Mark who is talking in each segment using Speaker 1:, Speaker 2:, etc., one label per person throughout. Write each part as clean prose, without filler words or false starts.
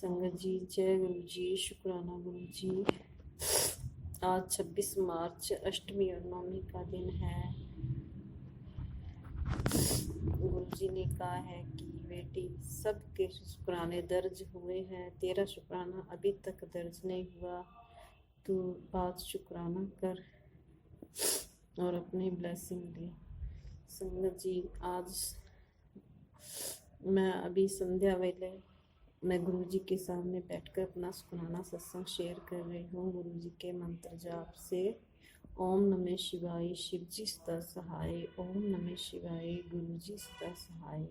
Speaker 1: संगत जी, जय गुरु जी, शुक्राना गुरु जी। आज 26 मार्च अष्टमी और नवमी का दिन है। गुरु जी ने कहा है कि बेटी सबके शुक्राने दर्ज हुए हैं, तेरा शुक्राना अभी तक दर्ज नहीं हुआ। तू आज शुक्राना कर और अपनी ब्लेसिंग ले। संगत जी, आज मैं अभी संध्या वेले मैं गुरु जी के सामने बैठकर अपना शुक्राना सत्संग शेयर कर रही हूँ। गुरु जी के मंत्र जाप से ओम नमः शिवाय, शिव जी सदा सहाय। ओम नमः शिवाय, गुरु जी सदा सहाय।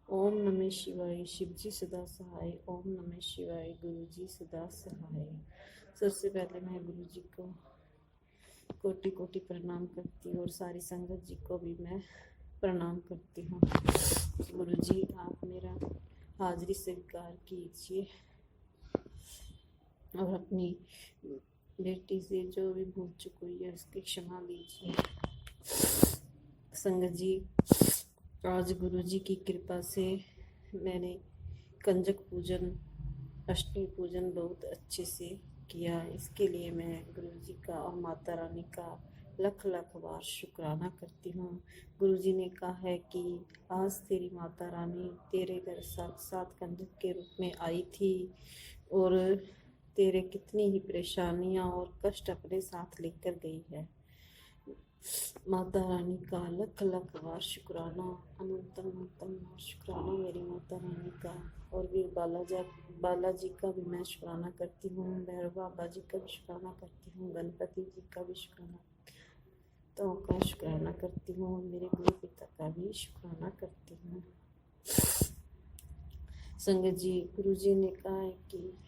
Speaker 1: ओम नमः शिवाय, शिव जी सदा सहाय। ओम नमः शिवाय, गुरु जी सदा सहाय। सबसे पहले मैं गुरु जी को कोटि कोटि प्रणाम करती हूँ और सारी संगत जी को भी मैं प्रणाम करती हूँ। गुरु जी, आप मेरा हाजिरी स्वीकार कीजिए और अपनी बेटी से जो भी भूल चुक हुई है उसकी क्षमा लीजिए। संगत जी, आज गुरु जी की कृपा से मैंने कंजक पूजन, अष्टमी पूजन बहुत अच्छे से किया। इसके लिए मैं गुरु जी का और माता रानी का लख लख बार शुक्राना करती हूँ। गुरु जी ने कहा है कि आज तेरी माता रानी तेरे घर साक्षात कंजक के रूप में आई थी और तेरे कितनी ही परेशानियाँ और कष्ट अपने साथ लेकर गई है। माता रानी का लख लख बार शुक्राना, अनंतम अनंतम बार शुक्राना मेरी माता रानी का। और भी बालाजी का भी मैं शुक्राना करती हूँ, भैरव बाबा जी का भी शुक्राना करती हूँ, गणपति जी का भी शुक्राना का शुक्राना करती हूँ और मेरे गुरु पिता का भी शुक्राना करती हूँ। संगत जी, गुरु जी ने कहा है कि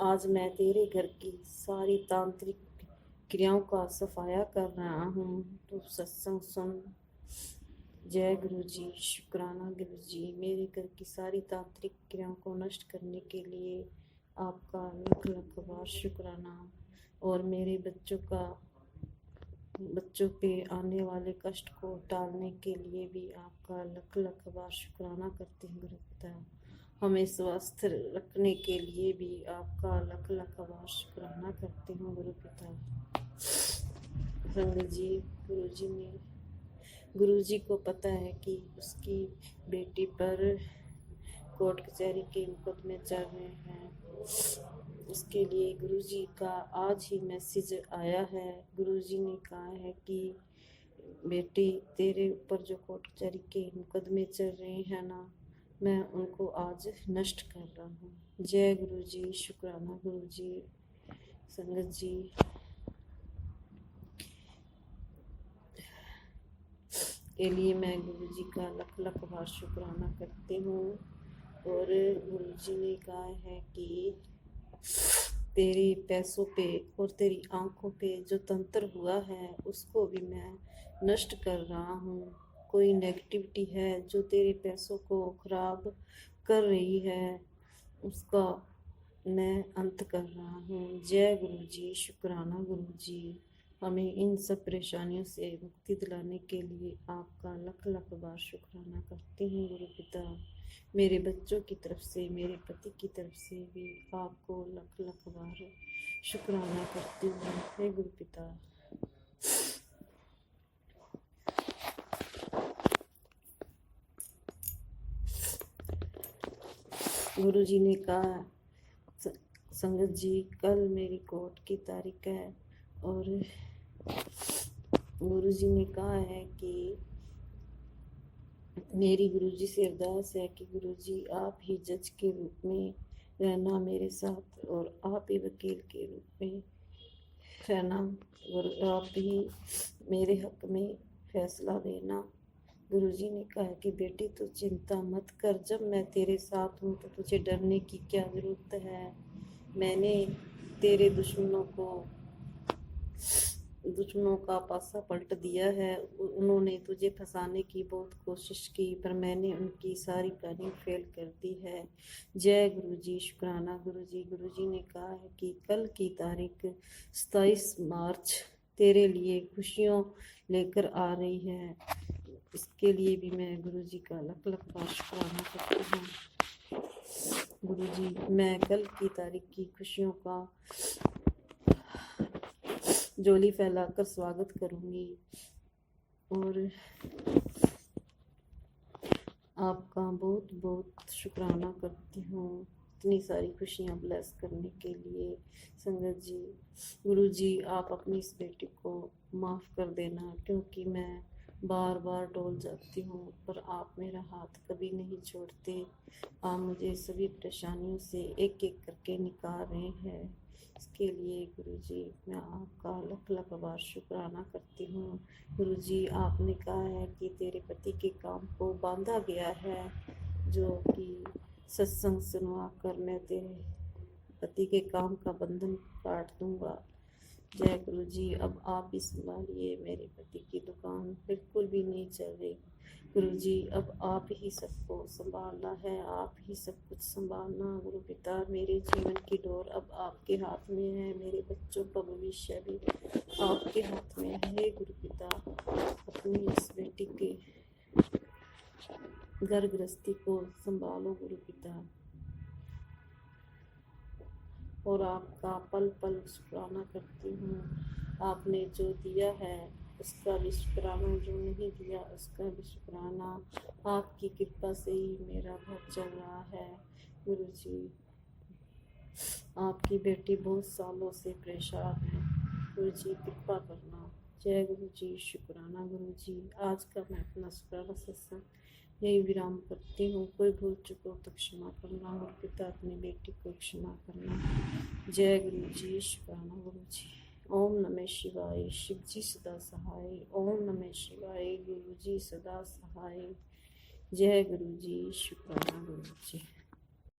Speaker 1: आज मैं तेरे घर की सारी तांत्रिक क्रियाओं का सफाया कर रहा हूँ, तो सत्संग सुन। जय गुरु जी, शुक्राना गुरु जी। मेरे घर की सारी तांत्रिक क्रियाओं को नष्ट करने के लिए आपका लख लख बार शुक्राना और मेरे बच्चों पे आने वाले कष्ट को टालने के लिए भी आपका लख लख बार शुक्राना करती हूँ गुरु पिता। हमें स्वस्थ रखने के लिए भी आपका लख लख बार शुक्राना करती हूँ गुरु पिता। संगत जी, गुरु जी को पता है कि उसकी बेटी पर कोर्ट कचहरी के मुकदमे चल रहे हैं। उसके लिए गुरु जी का आज ही मैसेज आया है। गुरु जी ने कहा है कि बेटी, तेरे ऊपर जो कोर्ट कचहरी के मुकदमे चल रहे हैं ना, मैं उनको आज नष्ट कर रहा हूँ। जय गुरु जी, शुक्राना गुरु जी। संगत जी, के लिए मैं गुरु जी का लख लख बार शुक्राना करती हूँ। और गुरु जी ने कहा है कि तेरे पैसों पे और तेरी आंखों पे जो तंत्र हुआ है उसको भी मैं नष्ट कर रहा हूँ। कोई नेगेटिविटी है जो तेरे पैसों को खराब कर रही है, उसका मैं अंत कर रहा हूँ। जय गुरु जी, शुक्राना गुरु जी। हमें इन सब परेशानियों से मुक्ति दिलाने के लिए आपका लख लख बार शुक्राना करती हूँ गुरु पिता। मेरे बच्चों की तरफ से, मेरे पति की तरफ से भी आपको लख लख बार शुक्राना करती हूँ हे गुरु पिता। गुरु जी ने कहा, संगत जी, कल मेरी कोर्ट की तारीख है और गुरु जी ने कहा है कि मेरी गुरु जी से अरदास है कि गुरु जी आप ही जज के रूप में रहना मेरे साथ और आप ही वकील के रूप में रहना और आप ही मेरे हक में फैसला देना। गुरु जी ने कहा कि बेटी तू चिंता मत कर, जब मैं तेरे साथ हूँ तो तुझे डरने की क्या ज़रूरत है। मैंने तेरे दुश्मनों का पासा पलट दिया है। उन्होंने तुझे फंसाने की बहुत कोशिश की पर मैंने उनकी सारी प्लानिंग फेल कर दी है। जय गुरु जी, शुक्राना गुरु जी। गुरु जी ने कहा है कि कल की तारीख 27 मार्च तेरे लिए खुशियों लेकर आ रही है। इसके लिए भी मैं गुरु जी का लख लख बार शुक्राना करती हूँ। गुरुजी, मैं कल की तारीख की खुशियों का झोली फैलाकर स्वागत करूंगी और आपका बहुत बहुत शुक्राना करती हूँ इतनी सारी खुशियाँ ब्लेस करने के लिए। संगत जी, गुरु जी, आप अपनी इस बेटी को माफ़ कर देना, क्योंकि मैं बार बार डोल जाती हूँ, पर आप मेरा हाथ कभी नहीं छोड़ते। आप मुझे सभी परेशानियों से एक एक करके निकाल रहे हैं। इसके लिए गुरुजी, मैं आपका लख लख बार शुक्राना करती हूँ। गुरुजी, आपने कहा है कि तेरे पति के काम को बांधा गया है, जो कि सत्संग सुनवा कर मैं तेरे पति के काम का बंधन काट दूंगा। जय गुरु जी, अब आप भी संभालिए, मेरे पति की दुकान बिल्कुल भी नहीं चल रही। गुरु जी, अब आप ही सबको संभालना है, आप ही सब कुछ संभालना। गुरु पिता, मेरे जीवन की डोर अब आपके हाथ में है, मेरे बच्चों का भविष्य भी आपके हाथ में है। गुरु पिता, अपनी इस बेटी के घर गृहस्थी को संभालो गुरु पिता, और आपका पल पल शुक्राना करती हूँ। आपने जो दिया है उसका भी शुक्राना, जो नहीं दिया उसका भी शुक्राना। आपकी कृपा से ही मेरा घर चल रहा है। गुरु जी, आपकी बेटी बहुत सालों से परेशान है। गुरु जी, कृपा करना। जय गुरु जी, शुक्राना गुरु जी। आज का मैं अपना शुक्राना सत्संग यही विराम करती हूँ। कोई भूल चुक हो तो क्षमा करना, और पिता अपनी बेटी को क्षमा करना। जय गुरु जी, शुक्राना गुरु जी। ओम नमः शिवाय। शिव जी सदा सहाय। ओम नमः शिवाय। गुरु जी सदा सहाय। जय गुरु जी, शुक्राना गुरु जी।